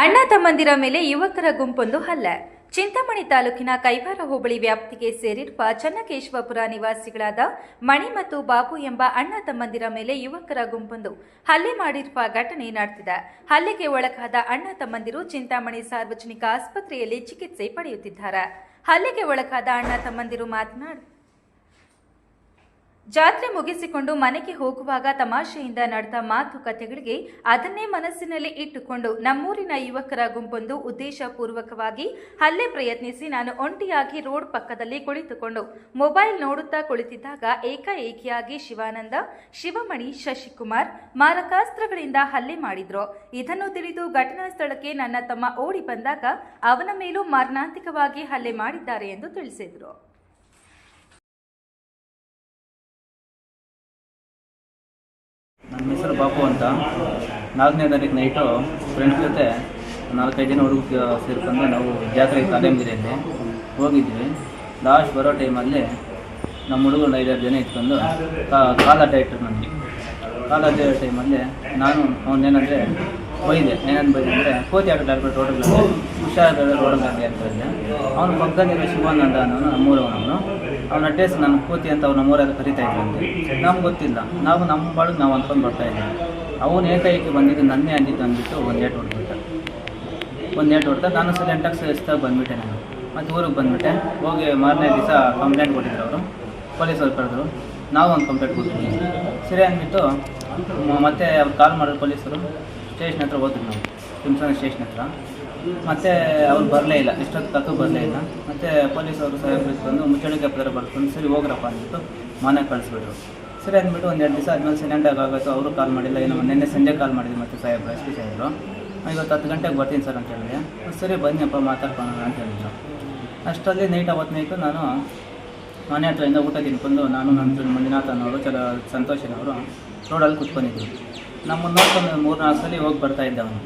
ಅಣ್ಣ ತಮ್ಮಂದಿರ ಮೇಲೆ ಯುವಕರ ಗುಂಪೊಂದು ಹಲ್ಲೆ. ಚಿಂತಾಮಣಿ ತಾಲೂಕಿನ ಕೈವಾರ ಹೋಬಳಿ ವ್ಯಾಪ್ತಿಗೆ ಸೇರಿರುವ ಚನ್ನಕೇಶವಪುರ ನಿವಾಸಿಗಳಾದ ಮಣಿ ಮತ್ತು ಬಾಬು ಎಂಬ ಅಣ್ಣ ತಮ್ಮಂದಿರ ಮೇಲೆ ಯುವಕರ ಗುಂಪೊಂದು ಹಲ್ಲೆ ಮಾಡಿರುವ ಘಟನೆ ನಡೆದಿದೆ. ಹಲ್ಲೆಗೆ ಒಳಗಾದ ಅಣ್ಣ ತಮ್ಮಂದಿರು ಚಿಂತಾಮಣಿ ಸಾರ್ವಜನಿಕ ಆಸ್ಪತ್ರೆಯಲ್ಲಿ ಚಿಕಿತ್ಸೆ ಪಡೆಯುತ್ತಿದ್ದಾರೆ. ಹಲ್ಲೆಗೆ ಒಳಗಾದ ಅಣ್ಣ ತಮ್ಮಂದಿರು ಮಾತನಾಡಿ, ಜಾತ್ರೆ ಮುಗಿಸಿಕೊಂಡು ಮನೆಗೆ ಹೋಗುವಾಗ ತಮಾಷೆಯಿಂದ ನಡೆದ ಮಾತುಕತೆಗಳಿಗೆ ಅದನ್ನೇ ಮನಸ್ಸಿನಲ್ಲಿ ಇಟ್ಟುಕೊಂಡು ನಮ್ಮೂರಿನ ಯುವಕರ ಗುಂಪೊಂದು ಉದ್ದೇಶಪೂರ್ವಕವಾಗಿ ಹಲ್ಲೆ ಪ್ರಯತ್ನಿಸಿ ನಾನು ಒಂಟಿಯಾಗಿ ರೋಡ್ ಪಕ್ಕದಲ್ಲಿ ಕುಳಿತುಕೊಂಡು ಮೊಬೈಲ್ ನೋಡುತ್ತಾ ಕುಳಿತಿದ್ದಾಗ ಏಕಾಏಕಿಯಾಗಿ ಶಿವಾನಂದ, ಶಿವಮಣಿ, ಶಶಿಕುಮಾರ್ ಮಾರಕಾಸ್ತ್ರಗಳಿಂದ ಹಲ್ಲೆ ಮಾಡಿದ್ರು. ಇದನ್ನು ತಿಳಿದು ಘಟನಾ ಸ್ಥಳಕ್ಕೆ ನನ್ನ ತಮ್ಮ ಓಡಿ ಬಂದಾಗ ಅವನ ಮೇಲೂ ಮಾರಣಾಂತಿಕವಾಗಿ ಹಲ್ಲೆ ಮಾಡಿದ್ದಾರೆ ಎಂದು ತಿಳಿಸಿದರು. ನನ್ನ ಹೆಸರು ಬಾಪು ಅಂತ. 4ನೇ ತಾರೀಕು ನೈಟು ಫ್ರೆಂಡ್ಸ್ ಜೊತೆ 4-5 ಜನ ಹುಡುಗ ಸೇರ್ಕೊಂಡು ನಾವು ಜಾತ್ರೆಗೆ ಕಾಲೇಂಬಿರಿಯಲ್ಲಿ ಹೋಗಿದ್ವಿ. ಲಾಸ್ಟ್ ಬರೋ ಟೈಮಲ್ಲಿ ನಮ್ಮ ಹುಡುಗರು 5-6 ಜನ ಇಟ್ಕೊಂಡು ಕಾಲಾಟ ಇಟ್ಟರು ನನಗೆ. ಕಾಲಾಟ ಟೈಮಲ್ಲಿ ನಾನು ಅವನೇನಂದರೆ ಬೈದೆ. ಏನಂತ ಬೈದಂದರೆ ಕೋತಿ ಆಟ ಆಡ್ಬಿಟ್ಟು ರೋಡ್ಗಳಲ್ಲಿ ಹುಷಾರಾದ ರೋಡ್ಗಳಲ್ಲಿ ಅಂತ ಹೇಳಿದೆ. ಅವನು ಪಕ್ಕದಲ್ಲಿರೋ ಶಿವಾನಂದ ಅನ್ನೋನು ನಮ್ಮೂರವನವನು. ಅವನ ಅಡ್ರೆಸ್ ನನ್ನ ಕೋತಿ ಅಂತ ಅವ್ರು ನಮ್ಮೂರಲ್ಲಿ ಕರಿತಾ ಇದ್ದಂತೆ. ನಮ್ಗೆ ಗೊತ್ತಿಲ್ಲ, ನಾವು ನಮ್ಮ ಬಾಳಿಗೆ ನಾವು ಅಂದ್ಕೊಂಡು ಬರ್ತಾಯಿದ್ದೀವಿ. ಅವನು ಏಕಾಏಕಿ ಬಂದಿದ್ದು ನನ್ನೇ ಅಂದಿದ್ದು ಅಂದ್ಬಿಟ್ಟು ಒಂದು ಏಟು ಹೊಡೆದ. ನಾನು ಸೈಲೆಂಟಾಗಿ ಸೇರಿಸ್ದಾಗ ಬಂದುಬಿಟ್ಟೆ. ನಾನು ಮತ್ತು ಊರಿಗೆ ಬಂದುಬಿಟ್ಟೆ. ಹೋಗಿ ಮಾರನೇ ದಿವಸ ಕಂಪ್ಲೇಂಟ್ ಕೊಟ್ಟಿದ್ರು ಅವರು. ಪೊಲೀಸವ್ರು ಕರೆದ್ರು. ನಾವು ಒಂದು ಕಂಪ್ಲೇಂಟ್ ಕೊಡ್ತೀವಿ ಸರಿ ಅಂದ್ಬಿಟ್ಟು ಮತ್ತೆ ಅವ್ರು ಕಾಲ್ ಮಾಡಿದ್ರು ಪೊಲೀಸರು. ಸ್ಟೇಷನ್ ಹತ್ರ ಹೋದ್ರು ನಾವು, ಚಿಂತಾಮಣಿ ಸ್ಟೇಷನ್ ಹತ್ರ. ಮತ್ತು ಅವ್ರು ಬರಲೇ ಇಲ್ಲ, ಇಷ್ಟೊತ್ತು ತಕ್ಕ ಬರಲೇ ಇಲ್ಲ. ಮತ್ತು ಪೊಲೀಸವರು ಸಾಹೇಬ್ರು ಬಂದು ಮುಚ್ಚಳಿಕೆ ಪತ್ರ ಬರ್ಕೊಂಡು ಸರಿ ಹೋಗ್ರಪ್ಪ ಅಂದ್ಬಿಟ್ಟು ಮನೆಗೆ ಕಳಿಸ್ಬಿಟ್ರು. ಸರಿ ಅಂದ್ಬಿಟ್ಟು 1-2 ದಿವಸ ಆದಮೇಲೆ ಸೈಲೆಂಟಾಗಿ ಆಗೋದು. ಅವರು ಕಾಲ್ ಮಾಡಿಲ್ಲ. ಏನು ನಿನ್ನೆ ಸಂಜೆ ಕಾಲ್ ಮಾಡಿದ್ರು ಮತ್ತು ಸಾಹೇಬ್ರು, SP ಸಾಹೇಬರು. ಇವತ್ತು 10 ಗಂಟೆಗೆ ಬರ್ತೀನಿ ಸರ್ ಅಂತ ಹೇಳಿದೆ. ಸರಿ ಬನ್ನಿಯಪ್ಪ ಮಾತಾಡ್ಕೊಳ್ಳೋಣ ಅಂತ ಹೇಳಿದ್ರು. ಅಷ್ಟರಲ್ಲಿ ಅವತ್ತು ನೈಟು ನಾನು ಮನೆ ಹತ್ರದಿಂದ ಊಟ ತಿನ್ಕೊಂಡು ನಾನು ನನ್ನ ಮಂಜುನಾಥ್ ಅನ್ನೋರು ಸಂತೋಷನವರು ರೋಡಲ್ಲಿ ಕೂತ್ಕೊಂಡಿದ್ರು. ನಮ್ಮನ್ನು ನೋಡ್ಕೊಂಡು 3-4 ಸಲ ಹೋಗಿ ಬರ್ತಾಯಿದ್ದೆ ಅವನು.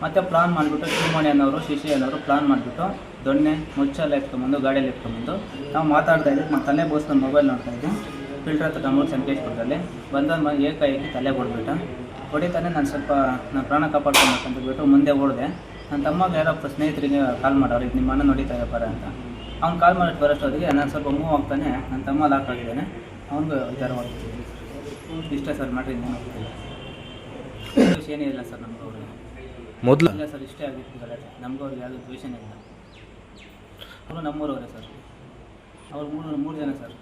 ಮತ್ತು ಪ್ಲಾನ್ ಮಾಡಿಬಿಟ್ಟು ಶಿವಮಣಿ ಅನ್ನೋರು, ಶಿಶಿ ಅನ್ನೋರು ಪ್ಲಾನ್ ಮಾಡಿಬಿಟ್ಟು ದೊಣ್ಣೆ ಮುಚ್ಚೆಲ್ಲ ಎತ್ಕೊಂಬಂದು ಗಾಡಿಯಲ್ಲಿ ಎತ್ಕೊಂಬಂದು ನಾವು ಮಾತಾಡ್ತಾಯಿದ್ದೆ. ನಾನು ತಲೆ ಬೋಸ್ಕೊಂಡು ಮೊಬೈಲ್ ನೋಡ್ತಾಯಿದ್ದೆ. ಫಿಲ್ಟರ್ ಹತ್ರ ನಮ್ಮೂರು ಚನ್ನಕೇಶವಪುರದಲ್ಲಿ ಬಂದ ಏಕಾಏಕಿ ತಲೆ ಹೊಡೆದ್ಬಿಟ್ಟ. ಹೊಡಿತಾನೆ ನಾನು ಸ್ವಲ್ಪ ನಾನು ಪ್ರಾಣ ಕಾಪಾಡ್ಕೊಂಡ್ಬಿಟ್ಟು ಮುಂದೆ ಓಡಿದೆ. ನನ್ನ ತಮ್ಮಗೆ ಯಾರೋ ಸ್ನೇಹಿತರಿಗೆ ಕಾಲ್ ಮಾಡೋರು, ಇದು ನಿಮ್ಮ ಅಣ್ಣ ನೋಡಿತಾ ಇರಪ್ಪಾರ ಅಂತ. ಅವ್ನು ಕಾಲ್ ಮಾಡಿಟ್ಟು ಬರೋಷ್ಟೊತ್ತಿಗೆ ನಾನು ಸ್ವಲ್ಪ ಮೂವ್ ಆಗ್ತಾನೆ. ನನ್ನ ತಮ್ಮ ಲಾಕ್ ಆಗಿದ್ದಾನೆ. ಅವ್ನಿಗೆ ವಿಚಾರ ಮಾಡ್ತೀನಿ. ಇಷ್ಟೇ ಸರ್ ಮಾಡ್ರಿ, ಇನ್ನೇನು ಹೋಗ್ತಿಲ್ಲ. ದ್ವೇಷ ಏನೇ ಇಲ್ಲ ಸರ್ ನಮ್ಗೆ ಅವ್ರಿಗೆ ಮೊದಲು ಇಲ್ಲ ಸರ್, ಇಷ್ಟೇ ಆಗಿತ್ತು ಗಲಾಟೆ. ನಮ್ಗೆ ಅವ್ರಿಗೆ ಯಾವುದೂ ದ್ವೇಷನೇ ಇಲ್ಲ. ಅವರು ನಮ್ಮೂರವರೇ ಸರ್. ಅವ್ರು ಮೂರು ಜನ ಸರ್.